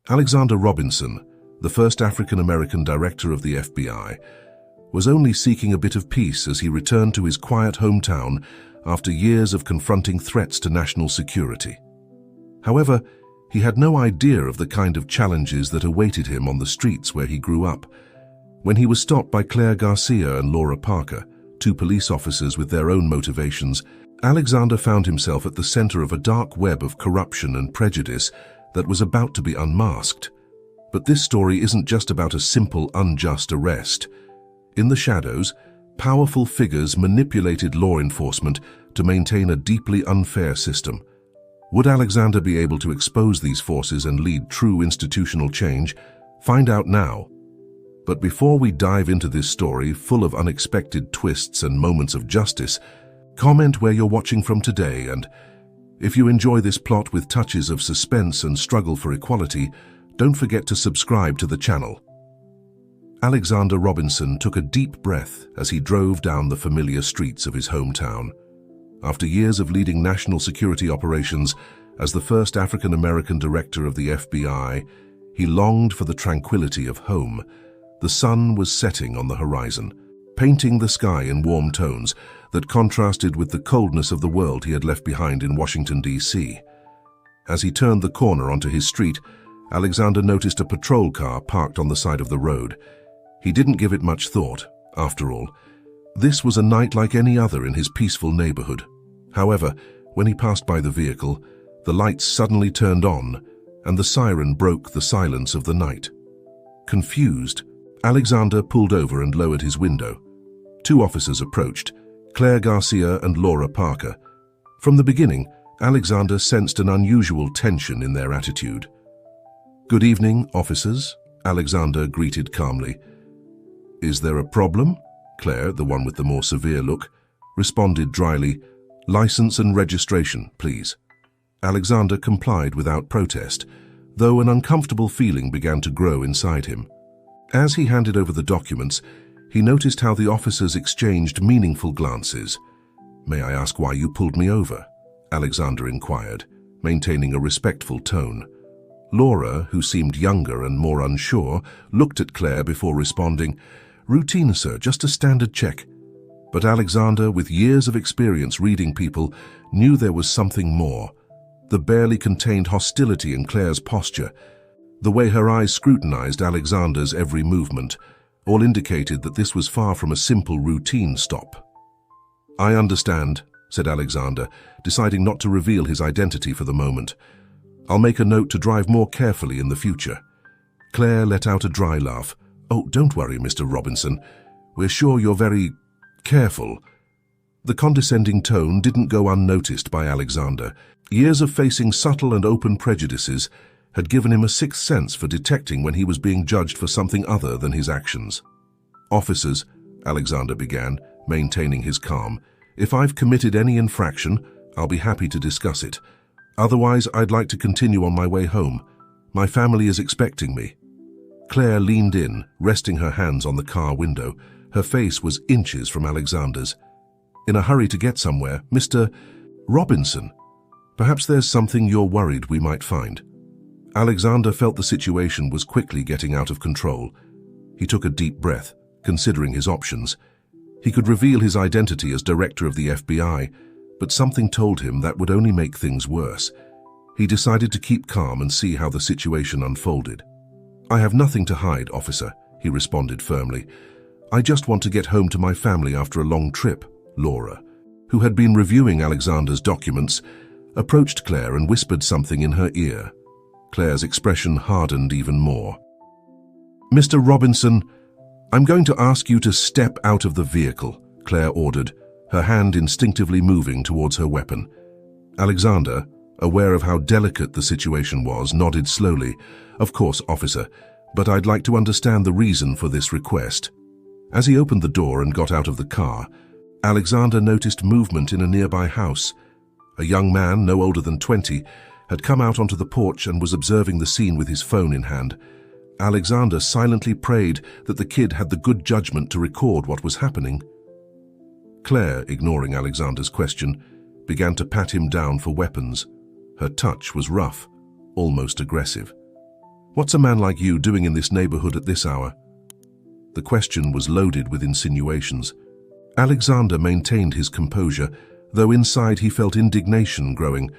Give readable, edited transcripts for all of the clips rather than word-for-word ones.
Alexander Robinson, the first African-American director of the FBI, was only seeking a bit of peace as he returned to his quiet hometown after years of confronting threats to national security. However, he had no idea of the kind of challenges that awaited him on the streets where he grew up. When he was stopped by Claire Garcia and Laura Parker, two police officers with their own motivations, Alexander found himself at the center of a dark web of corruption and prejudice that was about to be unmasked. But this story isn't just about a simple, unjust arrest. In the shadows, powerful figures manipulated law enforcement to maintain a deeply unfair system. Would Alexander be able to expose these forces and lead true institutional change? Find out now. But before we dive into this story full of unexpected twists and moments of justice, comment where you're watching from today, and if you enjoy this plot with touches of suspense and struggle for equality, don't forget to subscribe to the channel. Alexander Robinson took a deep breath as he drove down the familiar streets of his hometown. After years of leading national security operations as the first African-American director of the FBI, he longed for the tranquility of home. The sun was setting on the horizon, painting the sky in warm tones that contrasted with the coldness of the world he had left behind in Washington, D.C. As he turned the corner onto his street, Alexander noticed a patrol car parked on the side of the road. He didn't give it much thought, after all. This was a night like any other in his peaceful neighborhood. However, when he passed by the vehicle, the lights suddenly turned on, and the siren broke the silence of the night. Confused, Alexander pulled over and lowered his window. Two officers approached, Claire Garcia and Laura Parker. From the beginning, Alexander sensed an unusual tension in their attitude. "Good evening, officers," Alexander greeted calmly. "Is there a problem?" Claire, the one with the more severe look, responded dryly, "License and registration, please." Alexander complied without protest, though an uncomfortable feeling began to grow inside him. As he handed over the documents, he noticed how the officers exchanged meaningful glances. "May I ask why you pulled me over?" Alexander inquired, maintaining a respectful tone. Laura, who seemed younger and more unsure, looked at Claire before responding, "Routine, sir, just a standard check." But Alexander, with years of experience reading people, knew there was something more. The barely contained hostility in Claire's posture, the way her eyes scrutinized Alexander's every movement, all indicated that this was far from a simple routine stop. "I understand," said Alexander, deciding not to reveal his identity for the moment. "I'll make a note to drive more carefully in the future." Claire let out a dry laugh. "Oh, don't worry, Mr. Robinson. We're sure you're very careful." The condescending tone didn't go unnoticed by Alexander. Years of facing subtle and open prejudices had given him a sixth sense for detecting when he was being judged for something other than his actions. "Officers," Alexander began, maintaining his calm, "if I've committed any infraction, I'll be happy to discuss it. Otherwise, I'd like to continue on my way home. My family is expecting me." Claire leaned in, resting her hands on the car window. Her face was inches from Alexander's. "In a hurry to get somewhere, Mr. Robinson? Perhaps there's something you're worried we might find." Alexander felt the situation was quickly getting out of control. He took a deep breath, considering his options. He could reveal his identity as director of the FBI, but something told him that would only make things worse. He decided to keep calm and see how the situation unfolded. "I have nothing to hide, officer," he responded firmly. "I just want to get home to my family after a long trip." Laura, who had been reviewing Alexander's documents, approached Claire and whispered something in her ear. Claire's expression hardened even more. "Mr. Robinson, I'm going to ask you to step out of the vehicle," Claire ordered, her hand instinctively moving towards her weapon. Alexander, aware of how delicate the situation was, nodded slowly. "Of course, officer, but I'd like to understand the reason for this request." As he opened the door and got out of the car, Alexander noticed movement in a nearby house. A young man, no older than 20, had come out onto the porch and was observing the scene with his phone in hand. Alexander silently prayed that the kid had the good judgment to record what was happening. Claire, ignoring Alexander's question, began to pat him down for weapons. Her touch was rough, almost aggressive. What's a man like you doing in this neighborhood at this hour? The question was loaded with insinuations. Alexander maintained his composure, though inside he felt indignation growing.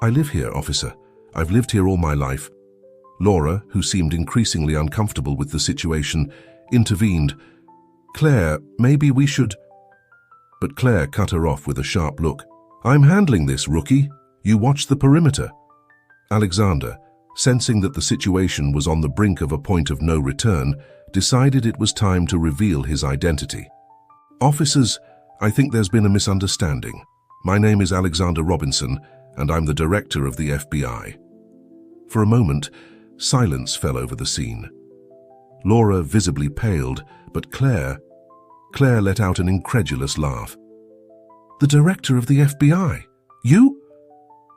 I live here, officer. I've lived here all my life. Laura, who seemed increasingly uncomfortable with the situation, intervened. Claire, maybe we should... But Claire cut her off with a sharp look. I'm handling this, rookie. You watch the perimeter. Alexander, sensing that the situation was on the brink of a point of no return, decided it was time to reveal his identity. Officers, I think there's been a misunderstanding. My name is Alexander Robinson, and I'm the director of the FBI. For a moment, silence fell over the scene. Laura visibly paled, but Claire let out an incredulous laugh. The director of the FBI? You?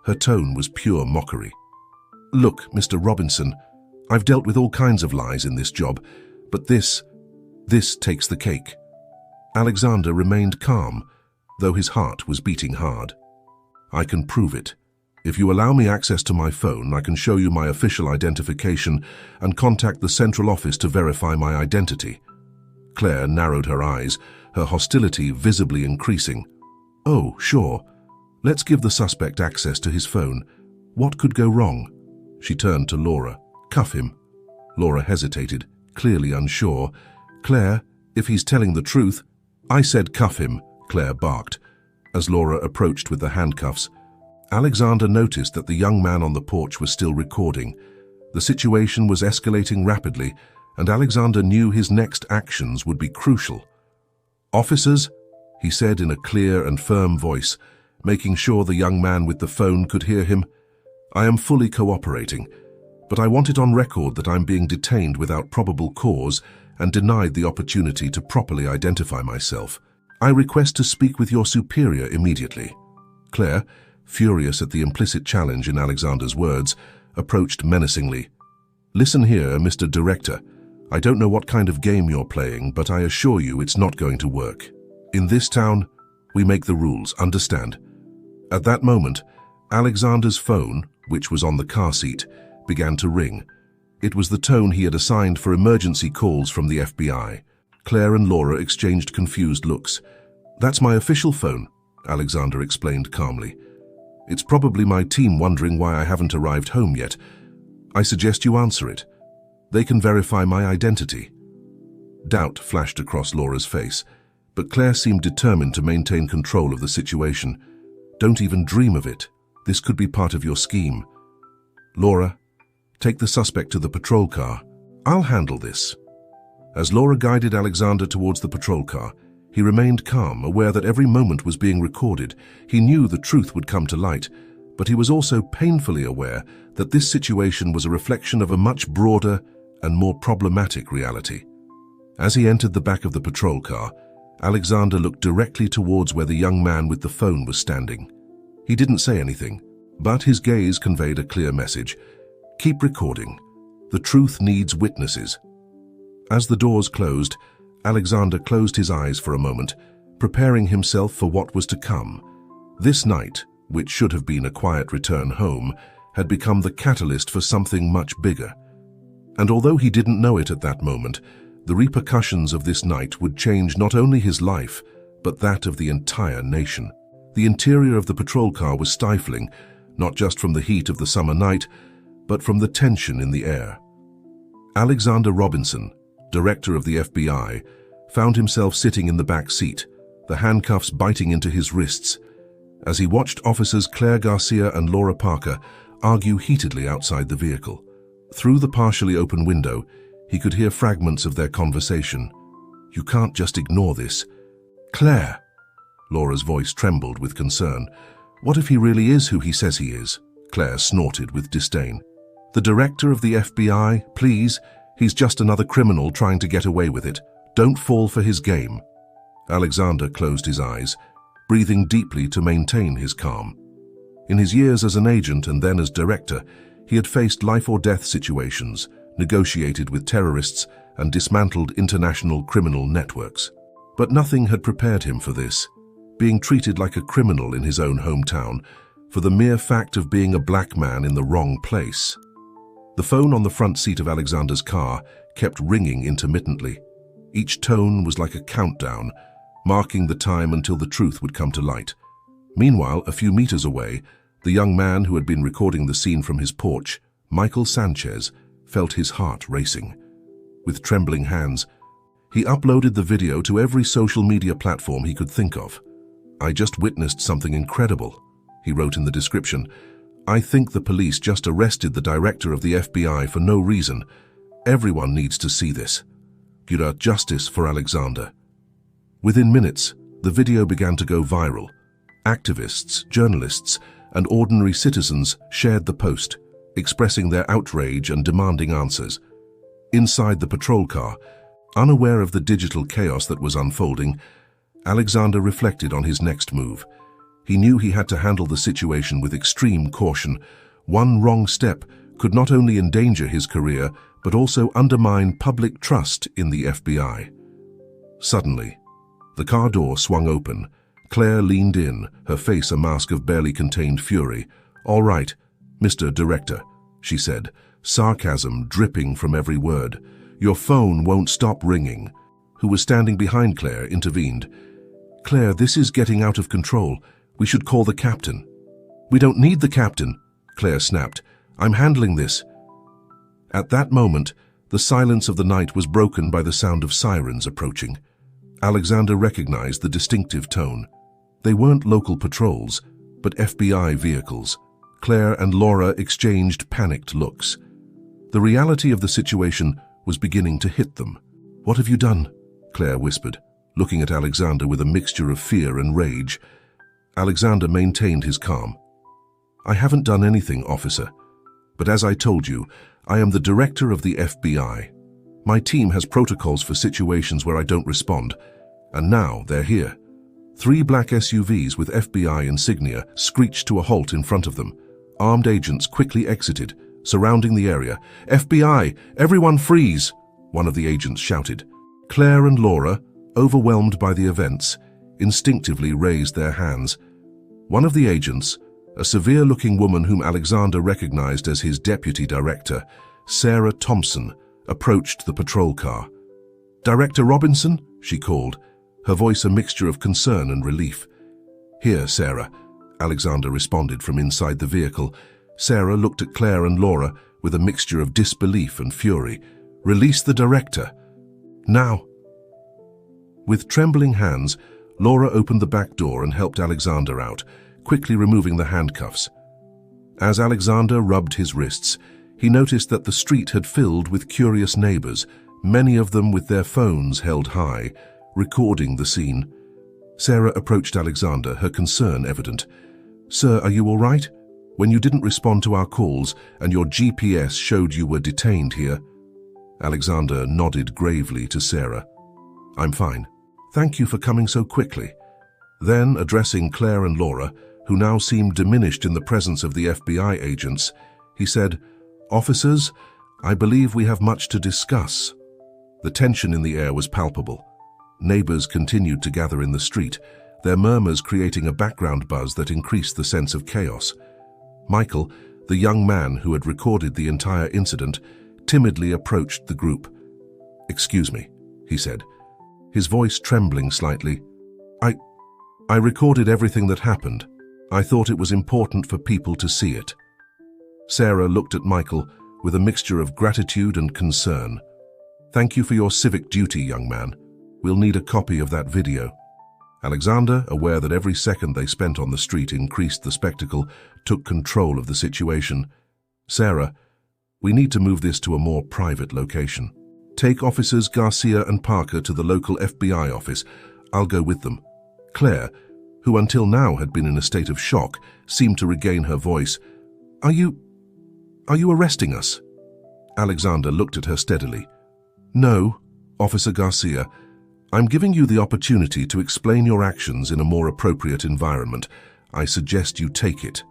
Her tone was pure mockery. Look, Mr. Robinson, I've dealt with all kinds of lies in this job, but this takes the cake. Alexander remained calm, though his heart was beating hard. I can prove it. If you allow me access to my phone, I can show you my official identification and contact the central office to verify my identity. Claire narrowed her eyes, her hostility visibly increasing. Oh, sure. Let's give the suspect access to his phone. What could go wrong? She turned to Laura. Cuff him. Laura hesitated, clearly unsure. Claire, if he's telling the truth... I said cuff him, Claire barked. As Laura approached with the handcuffs, Alexander noticed that the young man on the porch was still recording. The situation was escalating rapidly, and Alexander knew his next actions would be crucial. Officers, he said in a clear and firm voice, making sure the young man with the phone could hear him. I am fully cooperating, but I want it on record that I'm being detained without probable cause and denied the opportunity to properly identify myself. I request to speak with your superior immediately. Claire, furious at the implicit challenge in Alexander's words, approached menacingly. Listen here, Mr. Director. I don't know what kind of game you're playing, but I assure you it's not going to work. In this town, we make the rules, understand? At that moment, Alexander's phone, which was on the car seat, began to ring. It was the tone he had assigned for emergency calls from the FBI. Claire and Laura exchanged confused looks. That's my official phone, Alexander explained calmly. It's probably my team wondering why I haven't arrived home yet. I suggest you answer it. They can verify my identity. Doubt flashed across Laura's face, but Claire seemed determined to maintain control of the situation. Don't even dream of it. This could be part of your scheme. Laura, take the suspect to the patrol car. I'll handle this. As Laura guided Alexander towards the patrol car, he remained calm, aware that every moment was being recorded. He knew the truth would come to light, but he was also painfully aware that this situation was a reflection of a much broader and more problematic reality. As he entered the back of the patrol car, Alexander looked directly towards where the young man with the phone was standing. He didn't say anything, but his gaze conveyed a clear message. Keep recording. The truth needs witnesses. As the doors closed, Alexander closed his eyes for a moment, preparing himself for what was to come. This night, which should have been a quiet return home, had become the catalyst for something much bigger. And although he didn't know it at that moment, the repercussions of this night would change not only his life, but that of the entire nation. The interior of the patrol car was stifling, not just from the heat of the summer night, but from the tension in the air. Alexander Robinson, director of the FBI, found himself sitting in the back seat, the handcuffs biting into his wrists, as he watched officers Claire Garcia and Laura Parker argue heatedly outside the vehicle. Through the partially open window, he could hear fragments of their conversation. You can't just ignore this. Claire, Laura's voice trembled with concern. What if he really is who he says he is? Claire snorted with disdain. The director of the FBI, please, he's just another criminal trying to get away with it. Don't fall for his game. Alexander closed his eyes, breathing deeply to maintain his calm. In his years as an agent and then as director, he had faced life-or-death situations, negotiated with terrorists, and dismantled international criminal networks. But nothing had prepared him for this, being treated like a criminal in his own hometown, for the mere fact of being a black man in the wrong place. The phone on the front seat of Alexander's car kept ringing intermittently. Each tone was like a countdown, marking the time until the truth would come to light. Meanwhile, a few meters away, the young man who had been recording the scene from his porch, Michael Sanchez, felt his heart racing. With trembling hands, he uploaded the video to every social media platform he could think of. "I just witnessed something incredible," he wrote in the description. "I think the police just arrested the director of the FBI for no reason. Everyone needs to see this. Justice for Alexander." Within minutes, the video began to go viral. Activists, journalists, and ordinary citizens shared the post, expressing their outrage and demanding answers. Inside the patrol car, unaware of the digital chaos that was unfolding, Alexander reflected on his next move. He knew he had to handle the situation with extreme caution. One wrong step could not only endanger his career, but also undermine public trust in the FBI. Suddenly, the car door swung open. Claire leaned in, her face a mask of barely contained fury. "All right, Mr. Director," she said, sarcasm dripping from every word. "Your phone won't stop ringing." Who was standing behind Claire intervened. "Claire, this is getting out of control. We should call the captain." "We don't need the captain," Claire snapped. "I'm handling this." At that moment, the silence of the night was broken by the sound of sirens approaching. Alexander recognized the distinctive tone. They weren't local patrols, but FBI vehicles. Claire and Laura exchanged panicked looks. The reality of the situation was beginning to hit them. "What have you done?" Claire whispered, looking at Alexander with a mixture of fear and rage. Alexander maintained his calm. "I haven't done anything, officer. But as I told you, I am the director of the FBI. My team has protocols for situations where I don't respond, and now they're here." 3 black SUVs with FBI insignia screeched to a halt in front of them. Armed agents quickly exited, surrounding the area. "FBI, everyone freeze!" one of the agents shouted. Claire and Laura, overwhelmed by the events, instinctively raised their hands. One of the agents, a severe-looking woman whom Alexander recognized as his deputy director, Sarah Thompson, approached the patrol car. "Director Robinson?" she called, her voice a mixture of concern and relief. "Here, Sarah," Alexander responded from inside the vehicle. Sarah looked at Claire and Laura with a mixture of disbelief and fury. "Release the director. Now." With trembling hands, Laura opened the back door and helped Alexander out, quickly removing the handcuffs. As Alexander rubbed his wrists, he noticed that the street had filled with curious neighbors, many of them with their phones held high, recording the scene. Sarah approached Alexander, her concern evident. "Sir, are you all right? When you didn't respond to our calls and your GPS showed you were detained here." Alexander nodded gravely to Sarah. "I'm fine. Thank you for coming so quickly." Then, addressing Claire and Laura, who now seemed diminished in the presence of the FBI agents, he said, "Officers, I believe we have much to discuss." The tension in the air was palpable. Neighbors continued to gather in the street, their murmurs creating a background buzz that increased the sense of chaos. Michael, the young man who had recorded the entire incident, timidly approached the group. "Excuse me," he said, his voice trembling slightly. I recorded everything that happened. I thought it was important for people to see it." Sarah looked at Michael with a mixture of gratitude and concern. "Thank you for your civic duty, young man. We'll need a copy of that video." Alexander, aware that every second they spent on the street increased the spectacle, took control of the situation. "Sarah, we need to move this to a more private location. Take Officers Garcia and Parker to the local FBI office. I'll go with them." Claire, who until now had been in a state of shock, seemed to regain her voice. Are you arresting us?" Alexander looked at her steadily. "No, Officer Garcia. I'm giving you the opportunity to explain your actions in a more appropriate environment. I suggest you take it."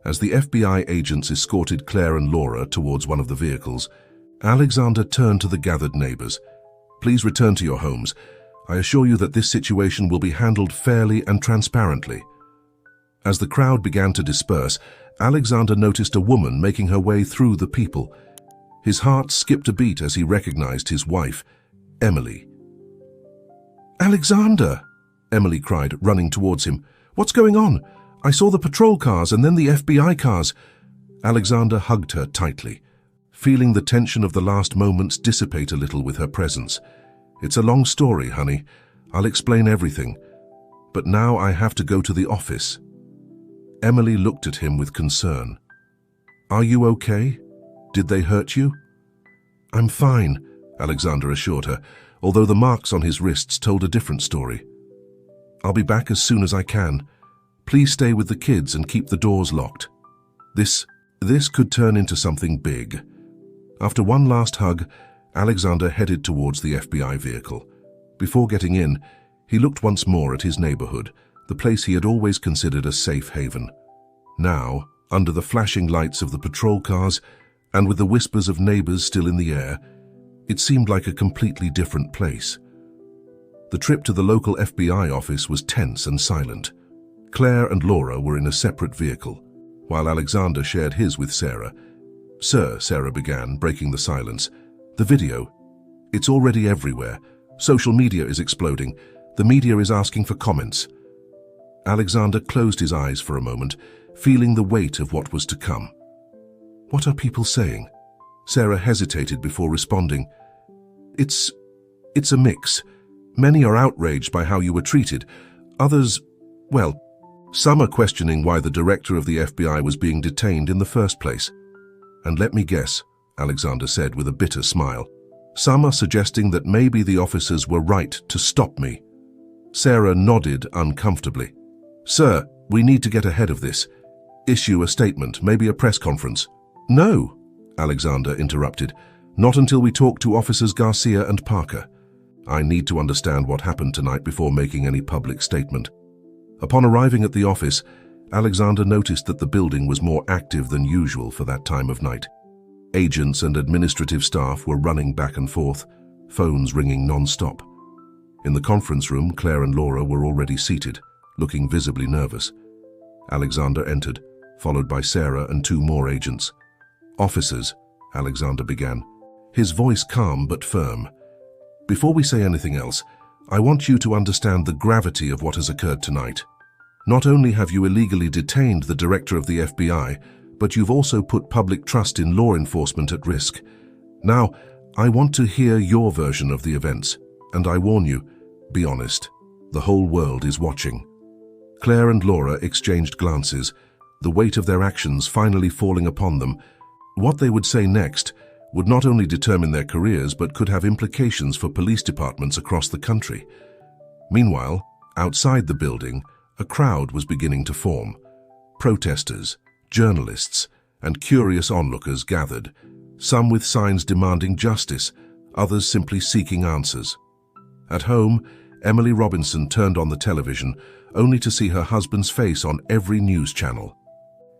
As the FBI agents escorted Claire and Laura towards one of the vehicles, Alexander turned to the gathered neighbors. "Please return to your homes. I assure you that this situation will be handled fairly and transparently." As the crowd began to disperse, Alexander noticed a woman making her way through the people. His heart skipped a beat as he recognized his wife, Emily. "Alexander!" Emily cried, running towards him. "What's going on? I saw the patrol cars and then the FBI cars." Alexander hugged her tightly, feeling the tension of the last moments dissipate a little with her presence. "It's a long story, honey. I'll explain everything. But now I have to go to the office." Emily looked at him with concern. "Are you okay? Did they hurt you?" "I'm fine," Alexander assured her, although the marks on his wrists told a different story. "I'll be back as soon as I can. Please stay with the kids and keep the doors locked. This could turn into something big." After one last hug, Alexander headed towards the FBI vehicle. Before getting in, he looked once more at his neighborhood, the place he had always considered a safe haven. Now, under the flashing lights of the patrol cars and with the whispers of neighbors still in the air, it seemed like a completely different place. The trip to the local FBI office was tense and silent. Claire and Laura were in a separate vehicle, while Alexander shared his with Sarah. "Sir," Sarah began, breaking the silence, "the video, it's already everywhere. Social media is exploding. The media is asking for comments." Alexander closed his eyes for a moment, feeling the weight of what was to come. "What are people saying?" Sarah hesitated before responding. It's a mix. Many are outraged by how you were treated. Others, well, some are questioning why the director of the FBI was being detained in the first place. And let me guess," Alexander said with a bitter smile, "some are suggesting that maybe the officers were right to stop me." Sarah nodded uncomfortably. "Sir, we need to get ahead of this. Issue a statement, maybe a press conference." "No," Alexander interrupted, "not until we talk to Officers Garcia and Parker. I need to understand what happened tonight before making any public statement." Upon arriving at the office, Alexander noticed that the building was more active than usual for that time of night. Agents and administrative staff were running back and forth, phones ringing non-stop. In the conference room, Claire and Laura were already seated, looking visibly nervous. Alexander entered, followed by Sarah and two more agents. "Officers," Alexander began, his voice calm but firm. "Before we say anything else, I want you to understand the gravity of what has occurred tonight. Not only have you illegally detained the director of the FBI, but you've also put public trust in law enforcement at risk. Now, I want to hear your version of the events, and I warn you, be honest. The whole world is watching." Claire and Laura exchanged glances, the weight of their actions finally falling upon them. What they would say next would not only determine their careers but could have implications for police departments across the country. Meanwhile, outside the building, a crowd was beginning to form. Protesters, journalists, and curious onlookers gathered, some with signs demanding justice, others simply seeking answers. At home, Emily Robinson turned on the television, only to see her husband's face on every news channel.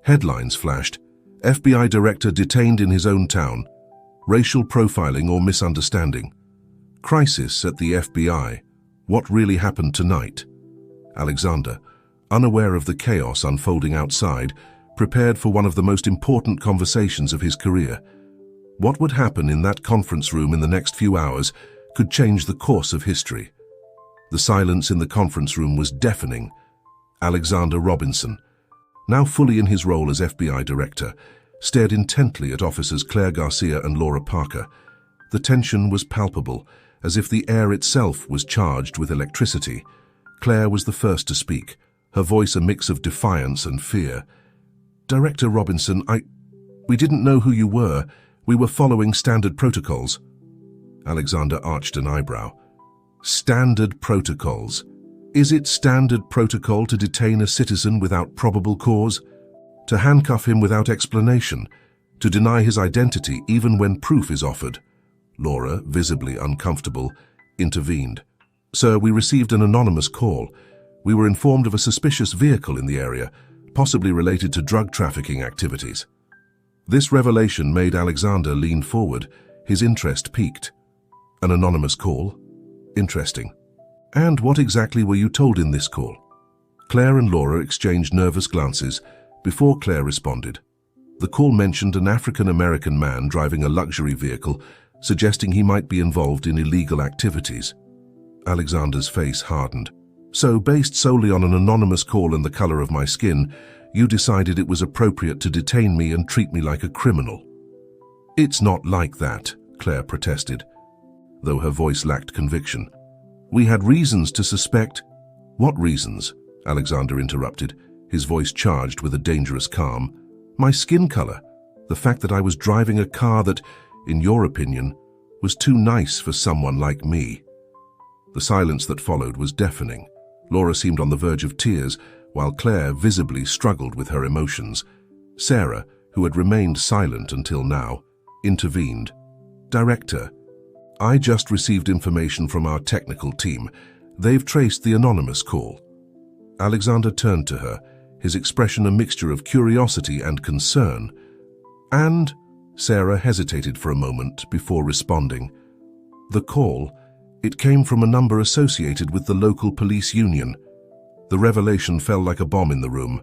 Headlines flashed: FBI director detained in his own town, racial profiling or misunderstanding, crisis at the FBI, what really happened tonight? Alexander, unaware of the chaos unfolding outside, prepared for one of the most important conversations of his career. What would happen in that conference room in the next few hours could change the course of history. The silence in the conference room was deafening. Alexander Robinson, now fully in his role as FBI director, stared intently at officers Claire Garcia and Laura Parker. The tension was palpable, as if the air itself was charged with electricity. Claire was the first to speak, her voice a mix of defiance and fear. "Director Robinson, we didn't know who you were. We were following standard protocols." Alexander arched an eyebrow. Standard protocols? Is it standard protocol to detain a citizen without probable cause? To handcuff him without explanation? To deny his identity even when proof is offered? Laura, visibly uncomfortable, intervened. "Sir, we received an anonymous call. We were informed of a suspicious vehicle in the area, possibly related to drug trafficking activities." This revelation made Alexander lean forward, his interest piqued. "An anonymous call? Interesting. And what exactly were you told in this call?" Claire and Laura exchanged nervous glances, before Claire responded. The call mentioned an African-American man driving a luxury vehicle, suggesting he might be involved in illegal activities. Alexander's face hardened. So, based solely on an anonymous call and the color of my skin, you decided it was appropriate to detain me and treat me like a criminal. It's not like that, Claire protested, though her voice lacked conviction. We had reasons to suspect— What reasons? Alexander interrupted, his voice charged with a dangerous calm. My skin color, the fact that I was driving a car that, in your opinion, was too nice for someone like me. The silence that followed was deafening. Laura seemed on the verge of tears, while Claire visibly struggled with her emotions. Sarah, who had remained silent until now, intervened. Director, I just received information from our technical team. They've traced the anonymous call. Alexander turned to her, his expression a mixture of curiosity and concern. And Sarah hesitated for a moment before responding. The call, it came from a number associated with the local police union. The revelation fell like a bomb in the room.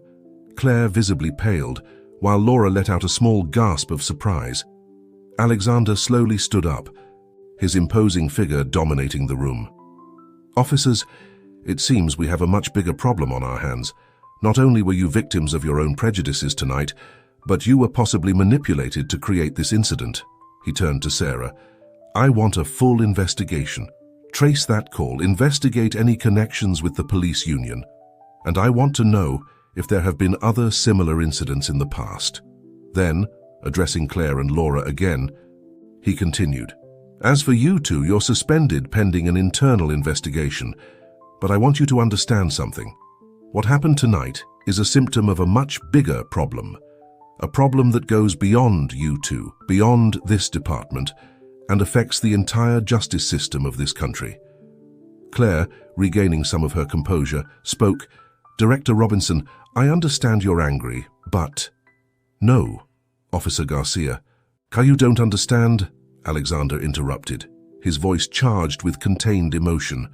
Claire visibly paled, while Laura let out a small gasp of surprise. Alexander slowly stood up, his imposing figure dominating the room. Officers, it seems we have a much bigger problem on our hands. Not only were you victims of your own prejudices tonight, but you were possibly manipulated to create this incident. He turned to Sarah. I want a full investigation. Trace that call, investigate any connections with the police union. And I want to know if there have been other similar incidents in the past. Then, addressing Claire and Laura again, he continued. As for you two, you're suspended pending an internal investigation. But I want you to understand something. What happened tonight is a symptom of a much bigger problem. A problem that goes beyond you two, beyond this department, and affects the entire justice system of this country. Claire, regaining some of her composure, spoke. Director Robinson, I understand you're angry, but— No, Officer Garcia. You don't understand, Alexander interrupted, his voice charged with contained emotion.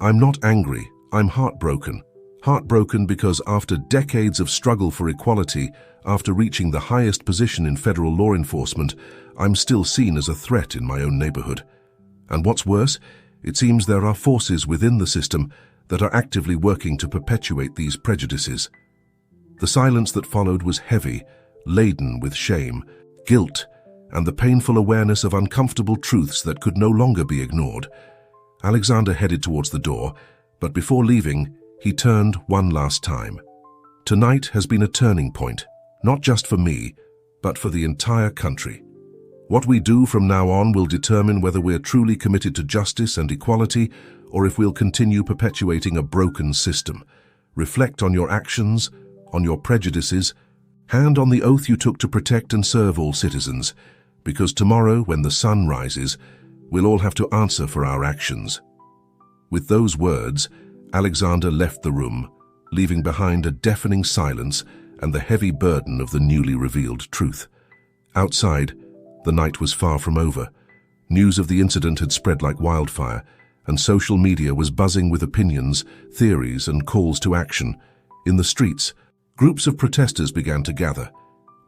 I'm not angry, I'm heartbroken. Heartbroken because after decades of struggle for equality, after reaching the highest position in federal law enforcement, I'm still seen as a threat in my own neighborhood. And what's worse, it seems there are forces within the system that are actively working to perpetuate these prejudices. The silence that followed was heavy, laden with shame, guilt, and the painful awareness of uncomfortable truths that could no longer be ignored. Alexander headed towards the door, but before leaving, he turned one last time. Tonight has been a turning point, not just for me, but for the entire country. What we do from now on will determine whether we're truly committed to justice and equality, or if we'll continue perpetuating a broken system. Reflect on your actions, on your prejudices, hand on the oath you took to protect and serve all citizens, because tomorrow, when the sun rises, we'll all have to answer for our actions. With those words, Alexander left the room, leaving behind a deafening silence and the heavy burden of the newly revealed truth. Outside, the night was far from over. News of the incident had spread like wildfire, and social media was buzzing with opinions, theories, and calls to action. In the streets, groups of protesters began to gather,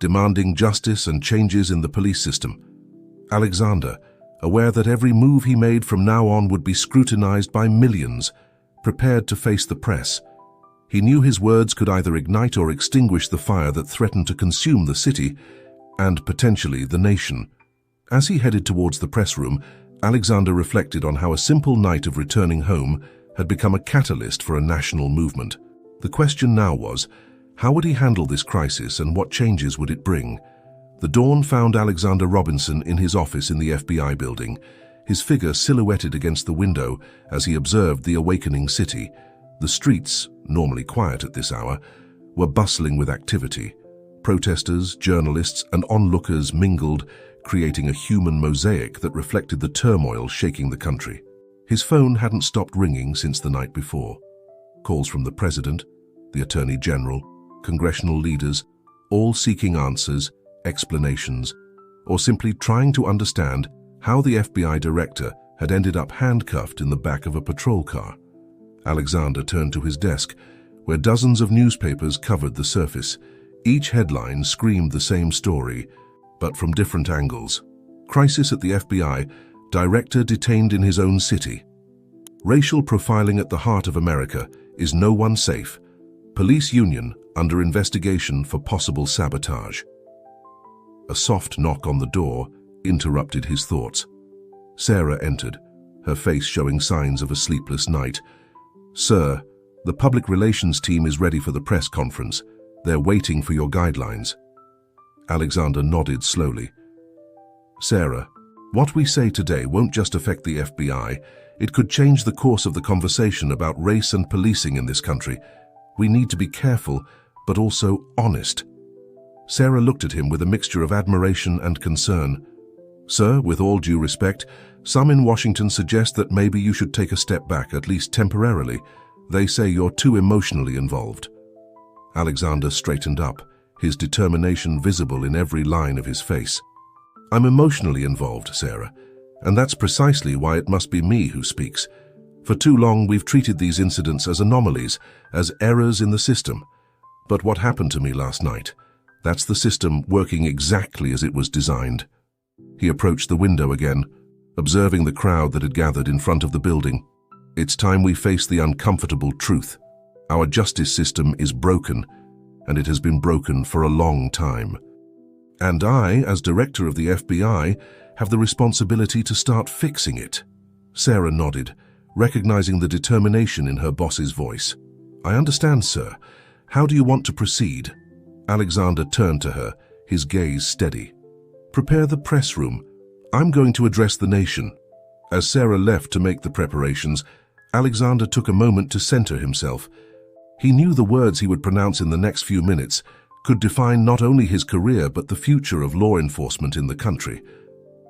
demanding justice and changes in the police system. Alexander, aware that every move he made from now on would be scrutinized by millions, prepared to face the press. He knew his words could either ignite or extinguish the fire that threatened to consume the city and potentially the nation. As he headed towards the press room, Alexander reflected on how a simple night of returning home had become a catalyst for a national movement. The question now was, how would he handle this crisis and what changes would it bring? The dawn found Alexander Robinson in his office in the FBI building, his figure silhouetted against the window as he observed the awakening city. The streets, normally quiet at this hour, were bustling with activity. Protesters, journalists, and onlookers mingled, creating a human mosaic that reflected the turmoil shaking the country. His phone hadn't stopped ringing since the night before. Calls from the president, the attorney general, congressional leaders, all seeking answers, explanations, or simply trying to understand how the FBI director had ended up handcuffed in the back of a patrol car. Alexander turned to his desk, where dozens of newspapers covered the surface, Each headline screamed the same story, but from different angles. Crisis at the FBI, director detained in his own city. Racial profiling at the heart of America, is no one safe? Police union under investigation for possible sabotage. A soft knock on the door interrupted his thoughts. Sarah entered, her face showing signs of a sleepless night. "Sir, the public relations team is ready for the press conference. They're waiting for your guidelines." Alexander nodded slowly. "Sarah, what we say today won't just affect the FBI. It could change the course of the conversation about race and policing in this country. We need to be careful, but also honest." Sarah looked at him with a mixture of admiration and concern. "Sir, with all due respect, some in Washington suggest that maybe you should take a step back, at least temporarily. They say you're too emotionally involved." Alexander straightened up, his determination visible in every line of his face. "I'm emotionally involved, Sarah, and that's precisely why it must be me who speaks. For too long we've treated these incidents as anomalies, as errors in the system. But what happened to me last night? That's the system working exactly as it was designed." He approached the window again, observing the crowd that had gathered in front of the building. "It's time we face the uncomfortable truth. Our justice system is broken, and it has been broken for a long time. And I, as director of the FBI, have the responsibility to start fixing it." Sarah nodded, recognizing the determination in her boss's voice. "I understand, sir. How do you want to proceed?" Alexander turned to her, his gaze steady. "Prepare the press room. I'm going to address the nation." As Sarah left to make the preparations, Alexander took a moment to center himself. He knew the words he would pronounce in the next few minutes could define not only his career but the future of law enforcement in the country.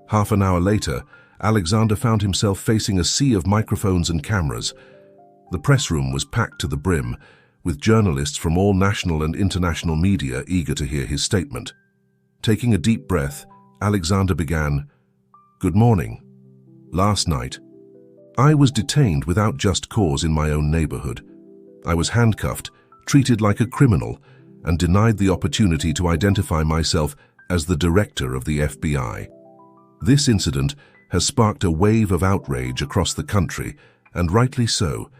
Half an hour later, Alexander found himself facing a sea of microphones and cameras. The press room was packed to the brim, with journalists from all national and international media eager to hear his statement. Taking a deep breath, Alexander began, "Good morning. Last night, I was detained without just cause in my own neighborhood. I was handcuffed, treated like a criminal, and denied the opportunity to identify myself as the director of the FBI. This incident has sparked a wave of outrage across the country, and rightly so.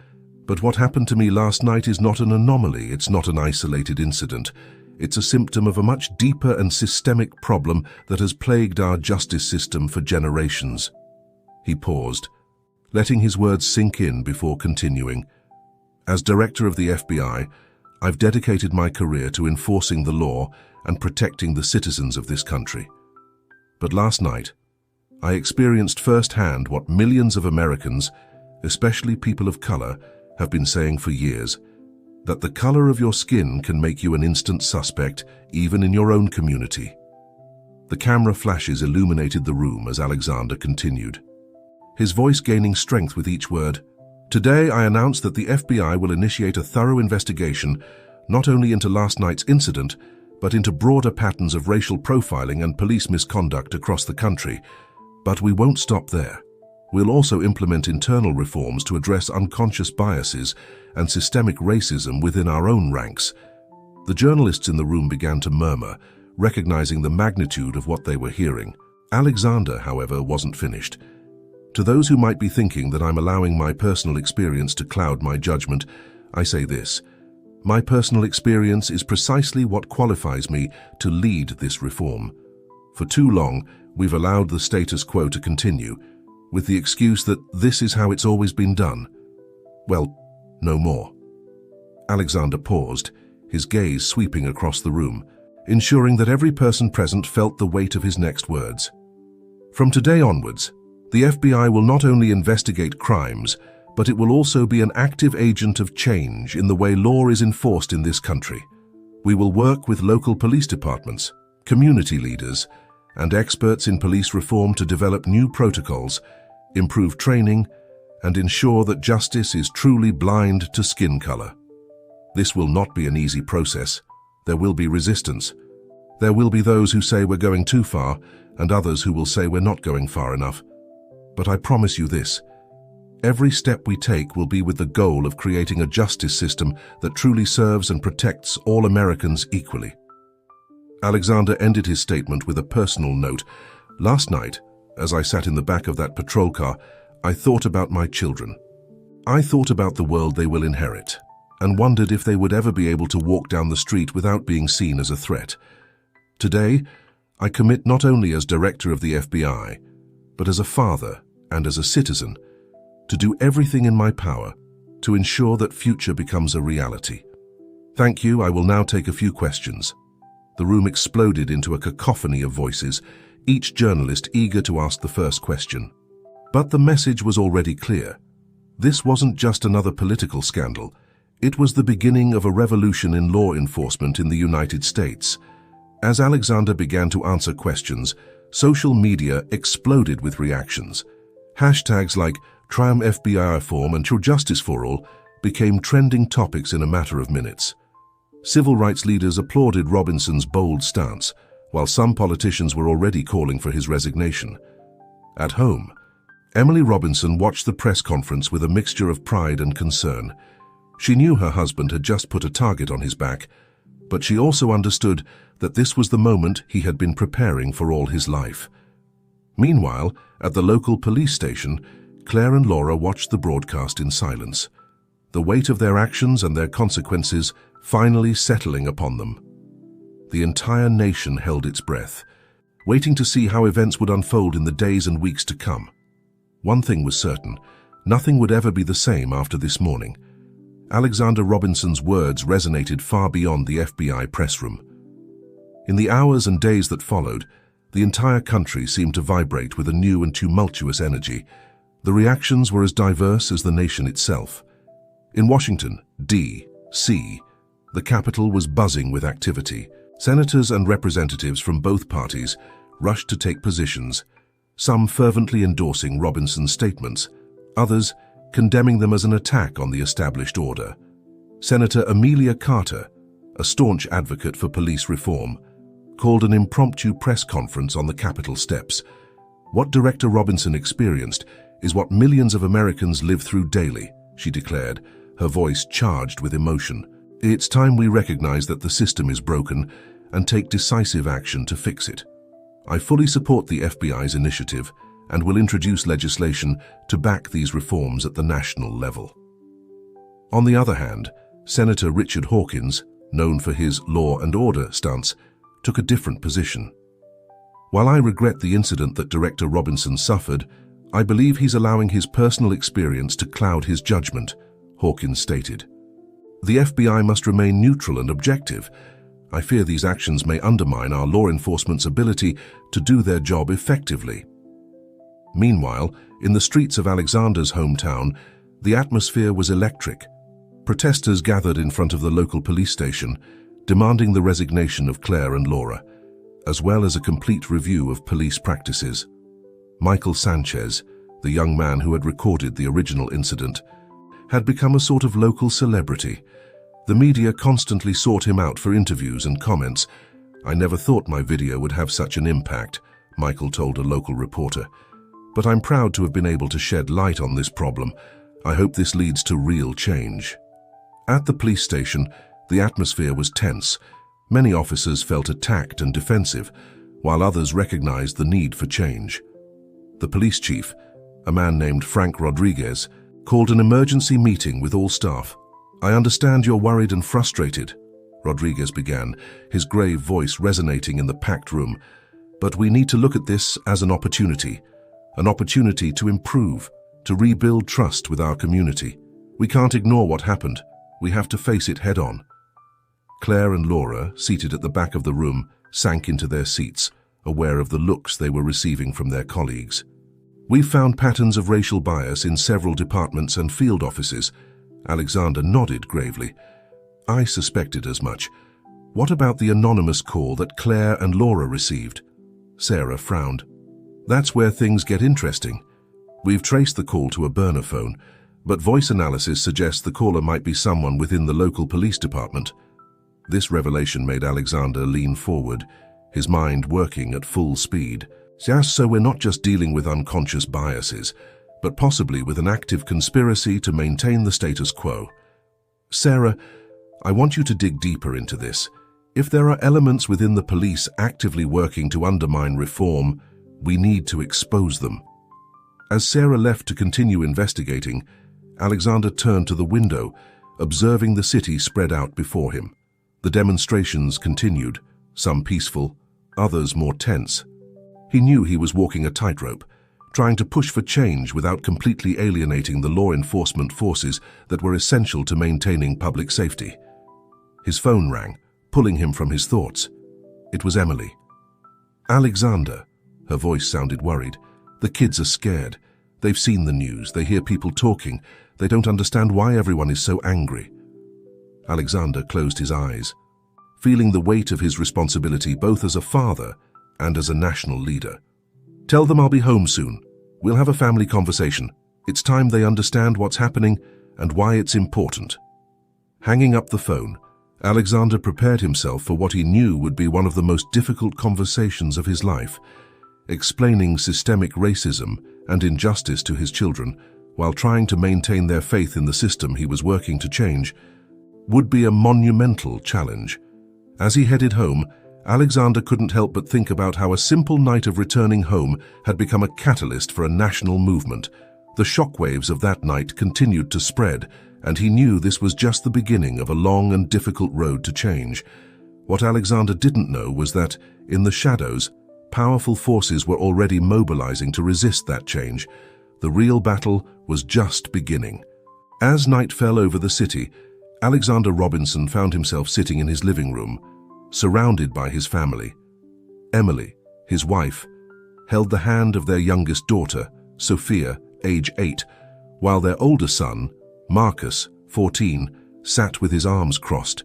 But what happened to me last night is not an anomaly, it's not an isolated incident. It's a symptom of a much deeper and systemic problem that has plagued our justice system for generations." He paused, letting his words sink in before continuing. "As director of the FBI, I've dedicated my career to enforcing the law and protecting the citizens of this country. But last night, I experienced firsthand what millions of Americans, especially people of color, have been saying for years, that the color of your skin can make you an instant suspect, even in your own community." The camera flashes illuminated the room as Alexander continued, his voice gaining strength with each word. "Today I announce that the FBI will initiate a thorough investigation not only into last night's incident, but into broader patterns of racial profiling and police misconduct across the country. But we won't stop there. We'll also implement internal reforms to address unconscious biases and systemic racism within our own ranks." The journalists in the room began to murmur, recognizing the magnitude of what they were hearing. Alexander, however, wasn't finished. "To those who might be thinking that I'm allowing my personal experience to cloud my judgment, I say this. My personal experience is precisely what qualifies me to lead this reform. For too long, we've allowed the status quo to continue, with the excuse that this is how it's always been done. Well, no more." Alexander paused, his gaze sweeping across the room, ensuring that every person present felt the weight of his next words. "From today onwards, the FBI will not only investigate crimes, but it will also be an active agent of change in the way law is enforced in this country. We will work with local police departments, community leaders, and experts in police reform to develop new protocols, improve training, and ensure that justice is truly blind to skin color. This will not be an easy process. There will be resistance. There will be those who say we're going too far, and others who will say we're not going far enough. But I promise you this. Every step we take will be with the goal of creating a justice system that truly serves and protects all Americans equally." Alexander ended his statement with a personal note. "Last night, as I sat in the back of that patrol car, I thought about my children. I thought about the world they will inherit, and wondered if they would ever be able to walk down the street without being seen as a threat. Today, I commit not only as director of the FBI, but as a father and as a citizen, to do everything in my power to ensure that future becomes a reality. Thank you. I will now take a few questions." The room exploded into a cacophony of voices, each journalist eager to ask the first question. But the message was already clear. This wasn't just another political scandal. It was the beginning of a revolution in law enforcement in the United States. As Alexander began to answer questions, social media exploded with reactions. Hashtags like Triumph FBI Reform and True Justice for All became trending topics in a matter of minutes. Civil rights leaders applauded Robinson's bold stance, while some politicians were already calling for his resignation. At home, Emily Robinson watched the press conference with a mixture of pride and concern. She knew her husband had just put a target on his back, but she also understood that this was the moment he had been preparing for all his life. Meanwhile, at the local police station, Claire and Laura watched the broadcast in silence, the weight of their actions and their consequences finally settling upon them. The entire nation held its breath, waiting to see how events would unfold in the days and weeks to come. One thing was certain: nothing would ever be the same after this morning. Alexander Robinson's words resonated far beyond the FBI press room. In the hours and days that followed, the entire country seemed to vibrate with a new and tumultuous energy. The reactions were as diverse as the nation itself. In Washington, D.C., the capital was buzzing with activity. Senators and representatives from both parties rushed to take positions, some fervently endorsing Robinson's statements, others condemning them as an attack on the established order. Senator Amelia Carter, a staunch advocate for police reform, called an impromptu press conference on the Capitol steps. "What Director Robinson experienced is what millions of Americans live through daily," she declared, her voice charged with emotion. "It's time we recognize that the system is broken and take decisive action to fix it. I fully support the FBI's initiative and will introduce legislation to back these reforms at the national level." On the other hand, Senator Richard Hawkins, known for his law and order stance, took a different position. "While I regret the incident that Director Robinson suffered, I believe he's allowing his personal experience to cloud his judgment," Hawkins stated. "The FBI must remain neutral and objective. I fear these actions may undermine our law enforcement's ability to do their job effectively." Meanwhile, in the streets of Alexander's hometown, the atmosphere was electric. Protesters gathered in front of the local police station, demanding the resignation of Claire and Laura, as well as a complete review of police practices. Michael Sanchez, the young man who had recorded the original incident, had become a sort of local celebrity. The media constantly sought him out for interviews and comments. "I never thought my video would have such an impact," Michael told a local reporter. "But I'm proud to have been able to shed light on this problem. I hope this leads to real change." At the police station, the atmosphere was tense. Many officers felt attacked and defensive, while others recognized the need for change. The police chief, a man named Frank Rodriguez, called an emergency meeting with all staff. "I understand you're worried and frustrated," Rodriguez began, his grave voice resonating in the packed room. "But we need to look at this as an opportunity to improve, to rebuild trust with our community. We can't ignore what happened. We have to face it head-on." Claire and Laura, seated at the back of the room, sank into their seats, aware of the looks they were receiving from their colleagues. "We've found patterns of racial bias in several departments and field offices." Alexander nodded gravely. "I suspected as much. What about the anonymous call that Claire and Laura received?" Sarah frowned. "That's where things get interesting. We've traced the call to a burner phone, but voice analysis suggests the caller might be someone within the local police department." This revelation made Alexander lean forward, his mind working at full speed. "So we're not just dealing with unconscious biases, but possibly with an active conspiracy to maintain the status quo." "Sarah, I want you to dig deeper into this. If there are elements within the police actively working to undermine reform, we need to expose them. As Sarah left to continue investigating, Alexander turned to the window, observing the city spread out before him. The demonstrations continued, some peaceful, others more tense. He knew he was walking a tightrope, trying to push for change without completely alienating the law enforcement forces that were essential to maintaining public safety. His phone rang, pulling him from his thoughts. It was Emily. "Alexander," her voice sounded worried. "The kids are scared. They've seen the news, they hear people talking. They don't understand why everyone is so angry." Alexander closed his eyes, feeling the weight of his responsibility both as a father and as a national leader. "Tell them I'll be home soon. We'll have a family conversation. It's time they understand what's happening and why it's important." Hanging up the phone, Alexander prepared himself for what he knew would be one of the most difficult conversations of his life. Explaining systemic racism and injustice to his children while trying to maintain their faith in the system he was working to change would be a monumental challenge. As he headed home, Alexander couldn't help but think about how a simple night of returning home had become a catalyst for a national movement. The shockwaves of that night continued to spread, and he knew this was just the beginning of a long and difficult road to change. What Alexander didn't know was that, in the shadows, powerful forces were already mobilizing to resist that change. The real battle was just beginning. As night fell over the city, Alexander Robinson found himself sitting in his living room, surrounded by his family. Emily, his wife, held the hand of their youngest daughter, Sophia, age 8, while their older son, Marcus, 14, sat with his arms crossed,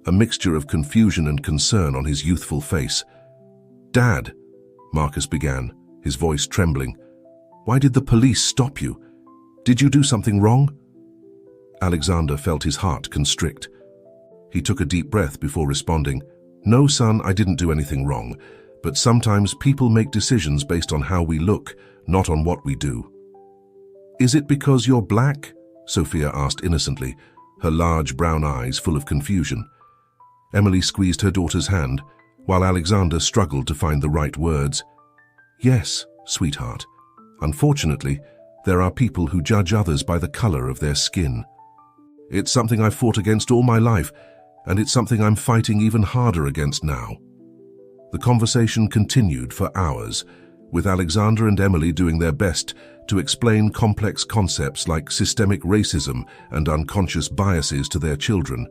a mixture of confusion and concern on his youthful face. "Dad," Marcus began, his voice trembling, "why did the police stop you? Did you do something wrong?" Alexander felt his heart constrict. He took a deep breath before responding, "No, son, I didn't do anything wrong, but sometimes people make decisions based on how we look, not on what we do." "Is it because you're black?" Sophia asked innocently, her large brown eyes full of confusion. Emily squeezed her daughter's hand, while Alexander struggled to find the right words. "Yes, sweetheart. Unfortunately, there are people who judge others by the color of their skin. It's something I've fought against all my life, and it's something I'm fighting even harder against now." The conversation continued for hours, with Alexander and Emily doing their best to explain complex concepts like systemic racism and unconscious biases to their children.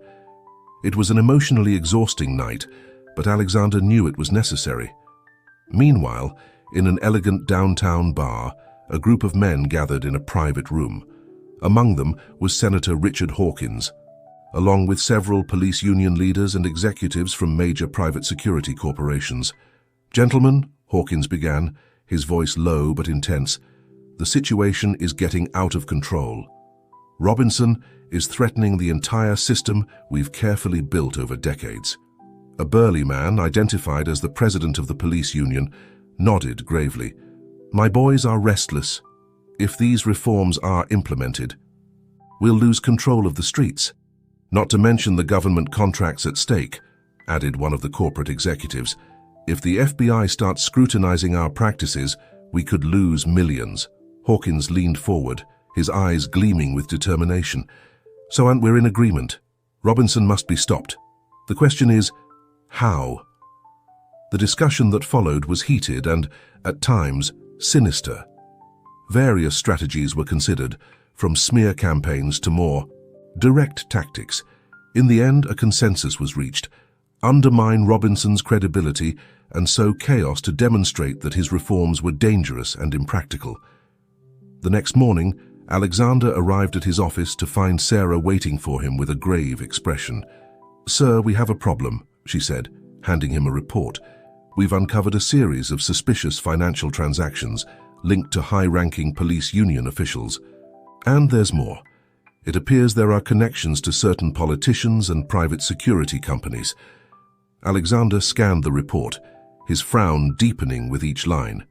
It was an emotionally exhausting night, but Alexander knew it was necessary. Meanwhile, in an elegant downtown bar, a group of men gathered in a private room. Among them was Senator Richard Hawkins, along with several police union leaders and executives from major private security corporations. "Gentlemen," Hawkins began, his voice low but intense, "the situation is getting out of control. Robinson is threatening the entire system we've carefully built over decades." A burly man, identified as the president of the police union, nodded gravely. "My boys are restless. If these reforms are implemented, we'll lose control of the streets. Not to mention the government contracts at stake," added one of the corporate executives. "If the FBI starts scrutinizing our practices, we could lose millions." Hawkins leaned forward, his eyes gleaming with determination. "So we're in agreement. Robinson must be stopped. The question is, how?" The discussion that followed was heated and, at times, sinister. Various strategies were considered, from smear campaigns to more direct tactics. In the end, a consensus was reached: undermine Robinson's credibility and sow chaos to demonstrate that his reforms were dangerous and impractical. The next morning, Alexander arrived at his office to find Sarah waiting for him with a grave expression. "Sir, we have a problem," she said, handing him a report. "We've uncovered a series of suspicious financial transactions linked to high-ranking police union officials. And there's more. It appears there are connections to certain politicians and private security companies." Alexander scanned the report, his frown deepening with each line.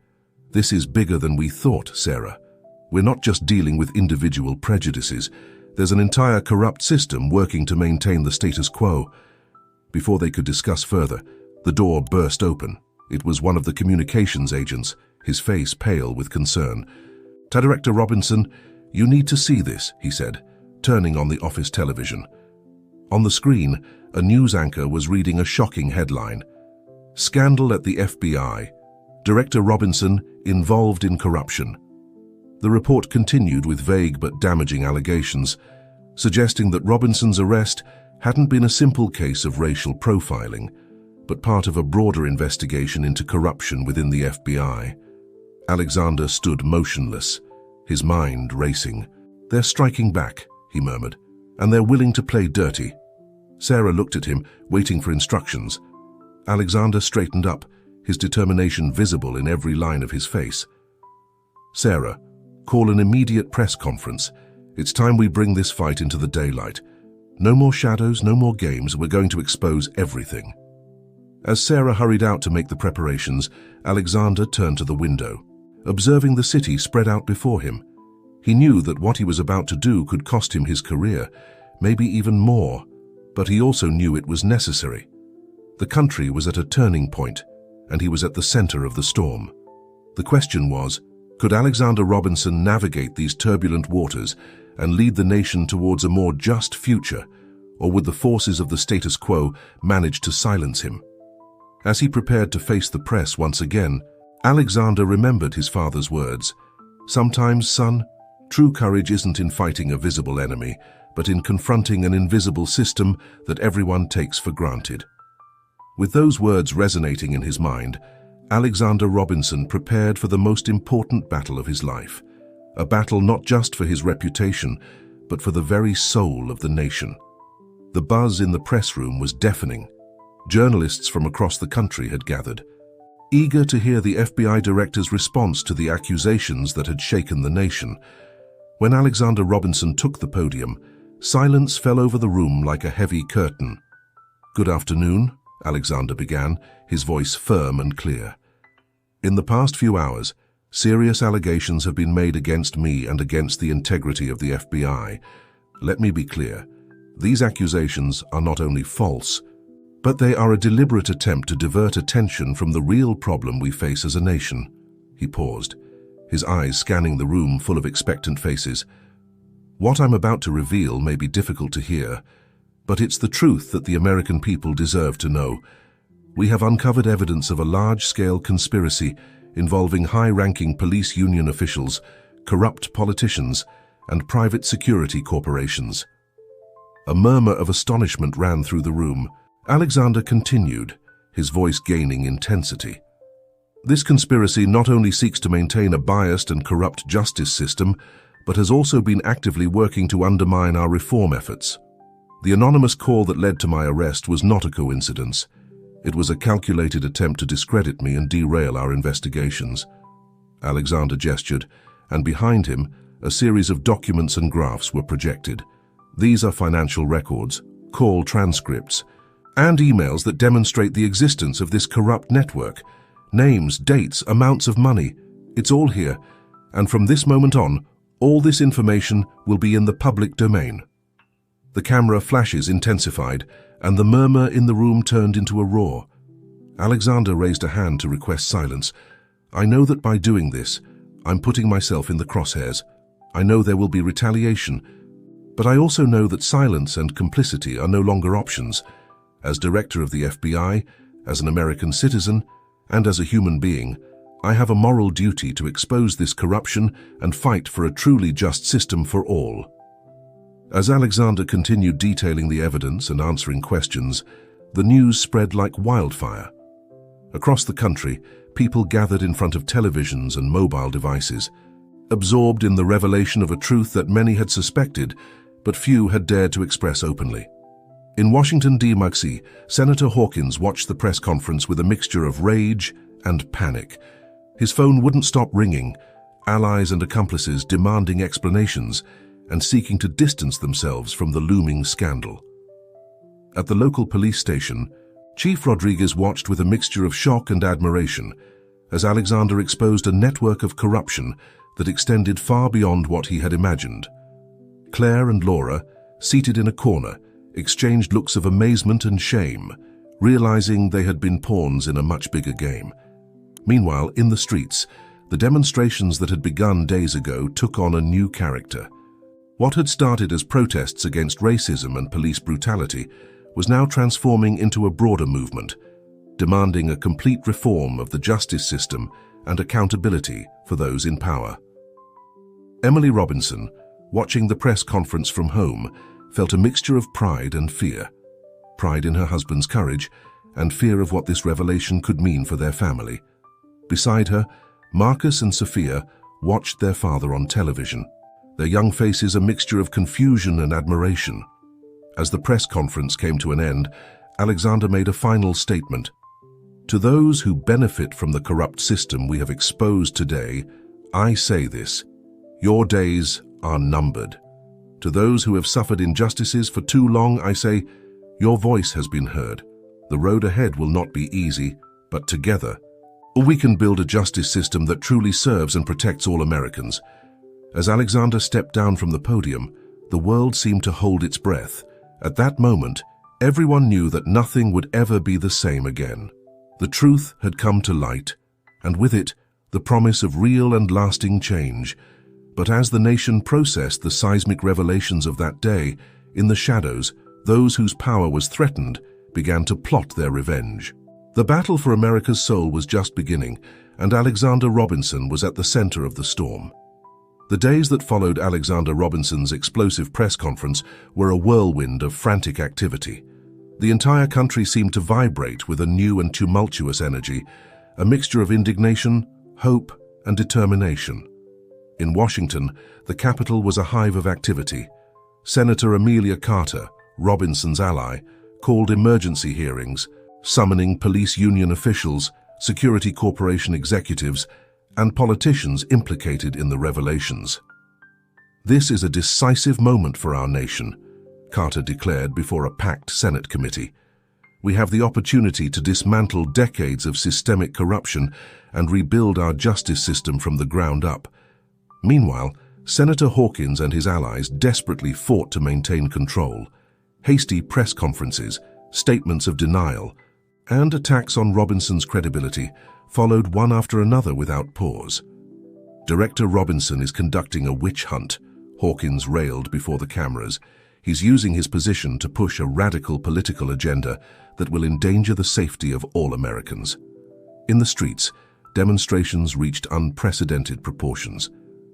"This is bigger than we thought, Sarah. We're not just dealing with individual prejudices. There's an entire corrupt system working to maintain the status quo." Before they could discuss further, the door burst open. It was one of the communications agents, his face pale with concern. "Director Robinson, you need to see this," he said, turning on the office television. On the screen, a news anchor was reading a shocking headline: "Scandal at the FBI. Director Robinson involved in corruption." The report continued with vague but damaging allegations, suggesting that Robinson's arrest hadn't been a simple case of racial profiling, but part of a broader investigation into corruption within the FBI. Alexander stood motionless, his mind racing. "They're striking back," he murmured, "and they're willing to play dirty." Sarah looked at him, waiting for instructions. Alexander straightened up, his determination visible in every line of his face. "Sarah, call an immediate press conference. It's time we bring this fight into the daylight. No more shadows, no more games. We're going to expose everything." As Sarah hurried out to make the preparations, Alexander turned to the window. Observing the city spread out before him, he knew that what he was about to do could cost him his career, maybe even more, but he also knew it was necessary. The country was at a turning point, and he was at the center of the storm. The question was, could Alexander Robinson navigate these turbulent waters and lead the nation towards a more just future, or would the forces of the status quo manage to silence him? As he prepared to face the press once again, Alexander remembered his father's words. "Sometimes, son, true courage isn't in fighting a visible enemy, but in confronting an invisible system that everyone takes for granted." With those words resonating in his mind, Alexander Robinson prepared for the most important battle of his life, a battle not just for his reputation, but for the very soul of the nation. The buzz in the press room was deafening. Journalists from across the country had gathered, eager to hear the FBI director's response to the accusations that had shaken the nation. When Alexander Robinson took the podium, silence fell over the room like a heavy curtain. "Good afternoon," Alexander began, his voice firm and clear. "In the past few hours, serious allegations have been made against me and against the integrity of the FBI. Let me be clear. These accusations are not only false, but they are a deliberate attempt to divert attention from the real problem we face as a nation." He paused, his eyes scanning the room full of expectant faces. "What I'm about to reveal may be difficult to hear, but it's the truth that the American people deserve to know. We have uncovered evidence of a large-scale conspiracy involving high-ranking police union officials, corrupt politicians, and private security corporations." A murmur of astonishment ran through the room. Alexander continued, his voice gaining intensity. "This conspiracy not only seeks to maintain a biased and corrupt justice system, but has also been actively working to undermine our reform efforts. The anonymous call that led to my arrest was not a coincidence. It was a calculated attempt to discredit me and derail our investigations." Alexander gestured, and behind him, a series of documents and graphs were projected. These are financial records, call transcripts, and emails that demonstrate the existence of this corrupt network. Names, dates, amounts of money. It's all here, and from this moment on, all this information will be in the public domain. The camera flashes intensified, and the murmur in the room turned into a roar. Alexander raised a hand to request silence. "I know that by doing this, I'm putting myself in the crosshairs. I know there will be retaliation, but I also know that silence and complicity are no longer options. As director of the FBI, as an American citizen, and as a human being, I have a moral duty to expose this corruption and fight for a truly just system for all." As Alexander continued detailing the evidence and answering questions, the news spread like wildfire. Across the country, people gathered in front of televisions and mobile devices, absorbed in the revelation of a truth that many had suspected, but few had dared to express openly. In Washington, D.C., Senator Hawkins watched the press conference with a mixture of rage and panic. His phone wouldn't stop ringing, allies and accomplices demanding explanations and seeking to distance themselves from the looming scandal. At the local police station, Chief Rodriguez watched with a mixture of shock and admiration as Alexander exposed a network of corruption that extended far beyond what he had imagined. Claire and Laura, seated in a corner, exchanged looks of amazement and shame, realizing they had been pawns in a much bigger game. Meanwhile, in the streets, the demonstrations that had begun days ago took on a new character. What had started as protests against racism and police brutality was now transforming into a broader movement, demanding a complete reform of the justice system and accountability for those in power. Emily Robinson, watching the press conference from home, felt a mixture of pride and fear. Pride in her husband's courage and fear of what this revelation could mean for their family. Beside her, Marcus and Sophia watched their father on television, their young faces a mixture of confusion and admiration. As the press conference came to an end, Alexander made a final statement. To those who benefit from the corrupt system we have exposed today, I say this: your days are numbered. To those who have suffered injustices for too long, I say, your voice has been heard. The road ahead will not be easy, but together, we can build a justice system that truly serves and protects all Americans. As Alexander stepped down from the podium, the world seemed to hold its breath. At that moment, everyone knew that nothing would ever be the same again. The truth had come to light, and with it, the promise of real and lasting change. But as the nation processed the seismic revelations of that day, in the shadows, those whose power was threatened began to plot their revenge. The battle for America's soul was just beginning, and Alexander Robinson was at the center of the storm. The days that followed Alexander Robinson's explosive press conference were a whirlwind of frantic activity. The entire country seemed to vibrate with a new and tumultuous energy, a mixture of indignation, hope, and determination. In Washington, the capital was a hive of activity. Senator Amelia Carter, Robinson's ally, called emergency hearings, summoning police union officials, security corporation executives, and politicians implicated in the revelations. This is a decisive moment for our nation, Carter declared before a packed Senate committee. We have the opportunity to dismantle decades of systemic corruption and rebuild our justice system from the ground up. Meanwhile, Senator Hawkins and his allies desperately fought to maintain control. Hasty press conferences, statements of denial, and attacks on Robinson's credibility followed one after another without pause. Director Robinson is conducting a witch hunt, Hawkins railed before the cameras. He's using his position to push a radical political agenda that will endanger the safety of all Americans. In the streets, demonstrations reached unprecedented proportions.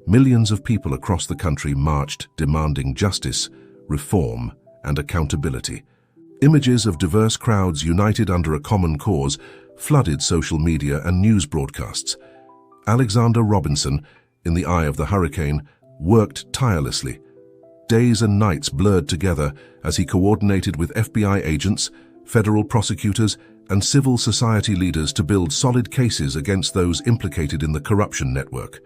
Millions of people across the country marched demanding justice, reform, and accountability. Images of diverse crowds united under a common cause flooded social media and news broadcasts. Alexander Robinson, in the eye of the hurricane, worked tirelessly. Days and nights blurred together as he coordinated with FBI agents, federal prosecutors, and civil society leaders to build solid cases against those implicated in the corruption network.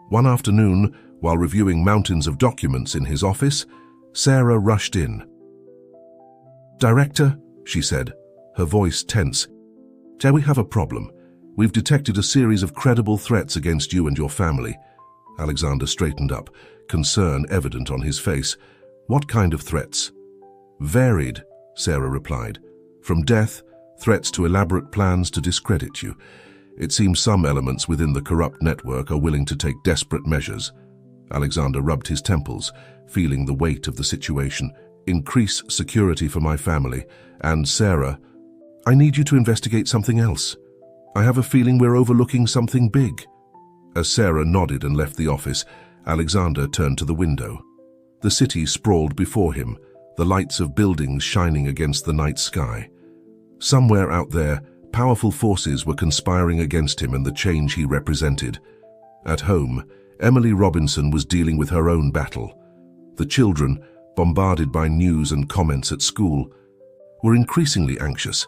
One afternoon, while reviewing mountains of documents in his office, Sarah rushed in. "Director," she said, her voice tense, "we have a problem. We've detected a series of credible threats against you and your family." Alexander straightened up, concern evident on his face. "What kind of threats?" "Varied," Sarah replied. "From death, threats to elaborate plans to discredit you. It seems some elements within the corrupt network are willing to take desperate measures." Alexander rubbed his temples, feeling the weight of the situation. "Increase security for my family. And Sarah, I need you to investigate something else. I have a feeling we're overlooking something big." As Sarah nodded and left the office, Alexander turned to the window. The city sprawled before him, the lights of buildings shining against the night sky. Somewhere out there, powerful forces were conspiring against him and the change he represented. At home, Emily Robinson was dealing with her own battle. The children, bombarded by news and comments at school, were increasingly anxious.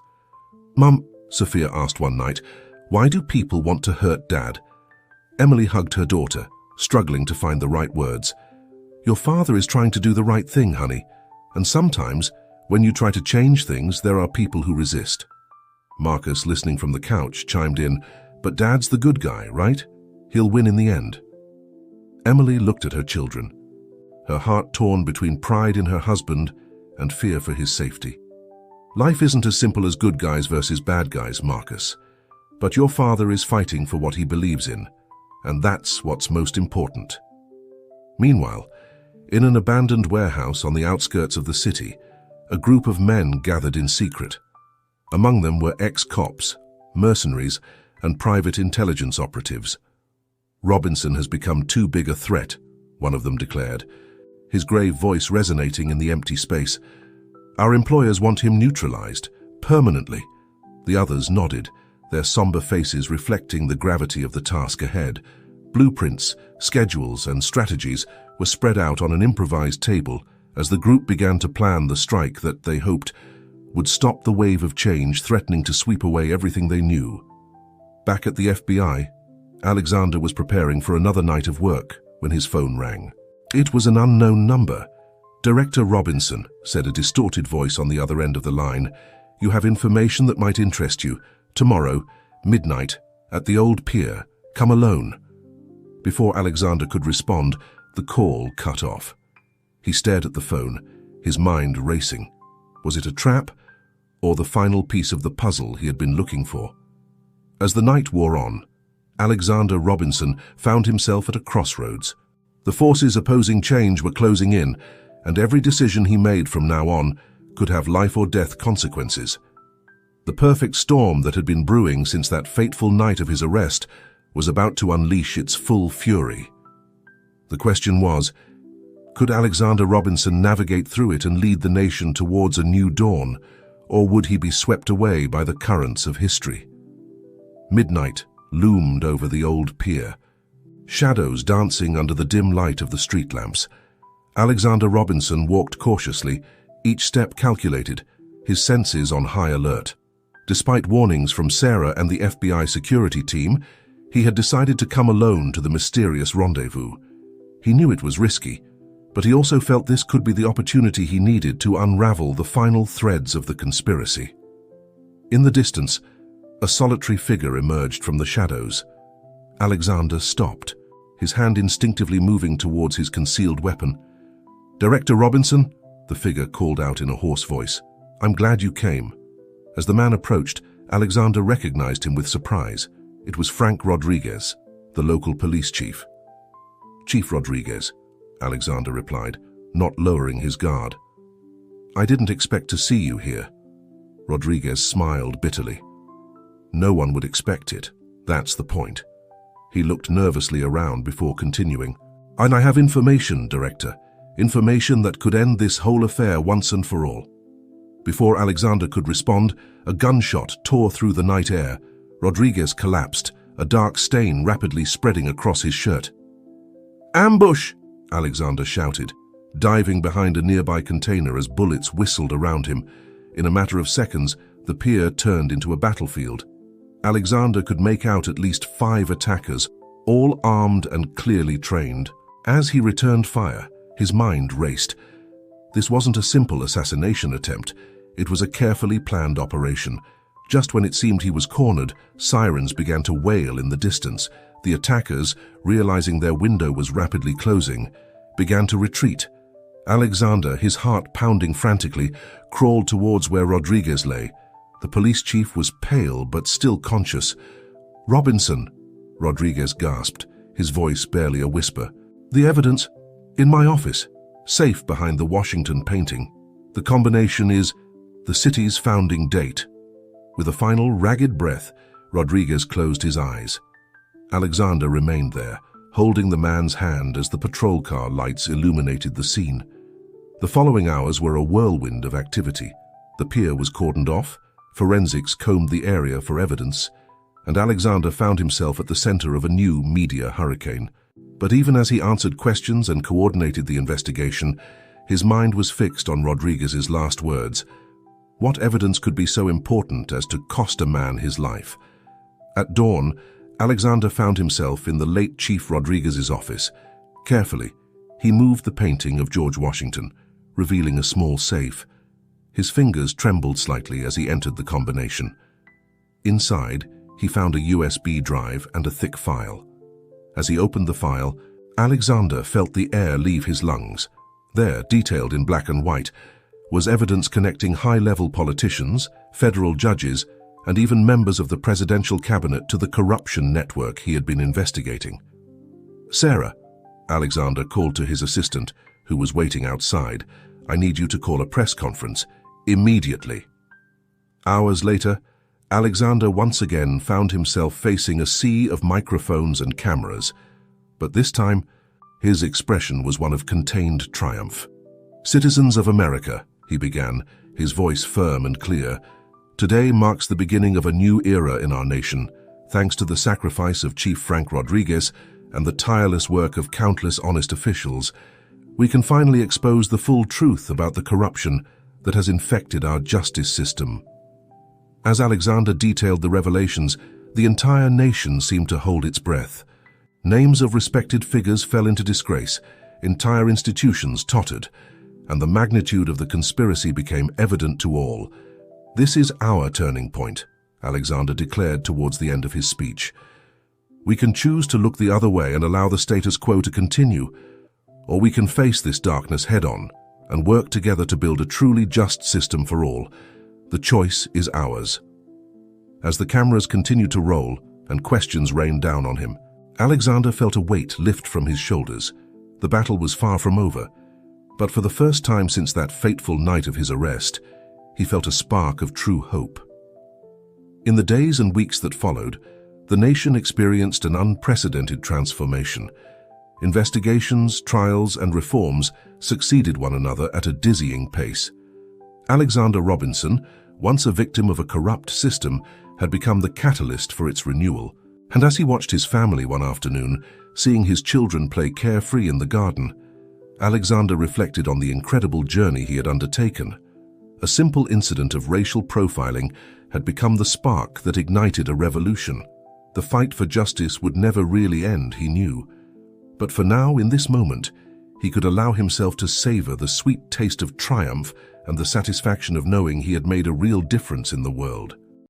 "Mum," Sophia asked one night, "why do people want to hurt Dad?" Emily hugged her daughter, struggling to find the right words. "Your father is trying to do the right thing, honey. And sometimes, when you try to change things, there are people who resist." Marcus, listening from the couch, chimed in, "But Dad's the good guy, right? He'll win in the end." Emily looked at her children, her heart torn between pride in her husband and fear for his safety. Life isn't as simple as good guys versus bad guys, Marcus. But your father is fighting for what he believes in, and that's what's most important. Meanwhile, in an abandoned warehouse on the outskirts of the city, a group of men gathered in secret. Among them were ex-cops, mercenaries, and private intelligence operatives. "Robinson has become too big a threat," one of them declared, his grave voice resonating in the empty space. "Our employers want him neutralized, permanently." The others nodded, their somber faces reflecting the gravity of the task ahead. Blueprints, schedules, and strategies were spread out on an improvised table as the group began to plan the strike that they hoped would stop the wave of change threatening to sweep away everything they knew. Back at the FBI, Alexander was preparing for another night of work when his phone rang. It was an unknown number. "Director Robinson," said a distorted voice on the other end of the line. "You have information that might interest you. Tomorrow, midnight, at the old pier. Come alone." Before Alexander could respond, the call cut off. He stared at the phone, his mind racing. Was it a trap, or the final piece of the puzzle he had been looking for? As the night wore on, Alexander Robinson found himself at a crossroads. The forces opposing change were closing in, and every decision he made from now on could have life or death consequences. The perfect storm that had been brewing since that fateful night of his arrest was about to unleash its full fury. The question was, could Alexander Robinson navigate through it and lead the nation towards a new dawn, or would he be swept away by the currents of history? Midnight loomed over the old pier, shadows dancing under the dim light of the street lamps. Alexander Robinson walked cautiously, each step calculated, his senses on high alert. Despite warnings from Sarah and the FBI security team, he had decided to come alone to the mysterious rendezvous. He knew it was risky, but he also felt this could be the opportunity he needed to unravel the final threads of the conspiracy. In the distance, a solitary figure emerged from the shadows. Alexander stopped, his hand instinctively moving towards his concealed weapon. "Director Robinson," the figure called out in a hoarse voice, "I'm glad you came." As the man approached, Alexander recognized him with surprise. It was Frank Rodriguez, the local police chief. "Chief Rodriguez," Alexander replied, not lowering his guard. "I didn't expect to see you here." Rodriguez smiled bitterly. "No one would expect it. That's the point." He looked nervously around before continuing. "And I have information, Director. Information that could end this whole affair once and for all." Before Alexander could respond, a gunshot tore through the night air. Rodriguez collapsed, a dark stain rapidly spreading across his shirt. "Ambush!" Alexander shouted, diving behind a nearby container as bullets whistled around him. In a matter of seconds, the pier turned into a battlefield. Alexander could make out at least 5 attackers, all armed and clearly trained. As he returned fire, his mind raced. This wasn't a simple assassination attempt. It was a carefully planned operation. Just when it seemed he was cornered, sirens began to wail in the distance. The attackers, realizing their window was rapidly closing, began to retreat. Alexander, his heart pounding frantically, crawled towards where Rodriguez lay. The police chief was pale but still conscious. "Robinson," Rodriguez gasped, his voice barely a whisper. "The evidence? In my office, safe behind the Washington painting. The combination is the city's founding date." With a final ragged breath, Rodriguez closed his eyes. Alexander remained there, holding the man's hand as the patrol car lights illuminated the scene. The following hours were a whirlwind of activity. The pier was cordoned off, forensics combed the area for evidence, and Alexander found himself at the center of a new media hurricane. But even as he answered questions and coordinated the investigation, his mind was fixed on Rodriguez's last words. What evidence could be so important as to cost a man his life? At dawn, Alexander found himself in the late Chief Rodriguez's office. Carefully, he moved the painting of George Washington, revealing a small safe. His fingers trembled slightly as he entered the combination. Inside, he found a USB drive and a thick file. As he opened the file, Alexander felt the air leave his lungs. There, detailed in black and white, was evidence connecting high-level politicians, federal judges, and even members of the presidential cabinet to the corruption network he had been investigating. "Sarah," Alexander called to his assistant, who was waiting outside, "I need you to call a press conference, immediately." Hours later, Alexander once again found himself facing a sea of microphones and cameras, but this time, his expression was one of contained triumph. "Citizens of America," he began, his voice firm and clear, "today marks the beginning of a new era in our nation, thanks to the sacrifice of Chief Frank Rodriguez and the tireless work of countless honest officials. We can finally expose the full truth about the corruption that has infected our justice system." As Alexander detailed the revelations, the entire nation seemed to hold its breath. Names of respected figures fell into disgrace, entire institutions tottered, and the magnitude of the conspiracy became evident to all. "This is our turning point," Alexander declared towards the end of his speech. "We can choose to look the other way and allow the status quo to continue, or we can face this darkness head-on and work together to build a truly just system for all. The choice is ours." As the cameras continued to roll and questions rained down on him, Alexander felt a weight lift from his shoulders. The battle was far from over, but for the first time since that fateful night of his arrest, he felt a spark of true hope. In the days and weeks that followed, the nation experienced an unprecedented transformation. Investigations, trials, and reforms succeeded one another at a dizzying pace. Alexander Robinson, once a victim of a corrupt system, had become the catalyst for its renewal. And as he watched his family one afternoon, seeing his children play carefree in the garden, Alexander reflected on the incredible journey he had undertaken. A simple incident of racial profiling had become the spark that ignited a revolution. The fight for justice would never really end, he knew. But for now, in this moment, he could allow himself to savor the sweet taste of triumph and the satisfaction of knowing he had made a real difference in the world.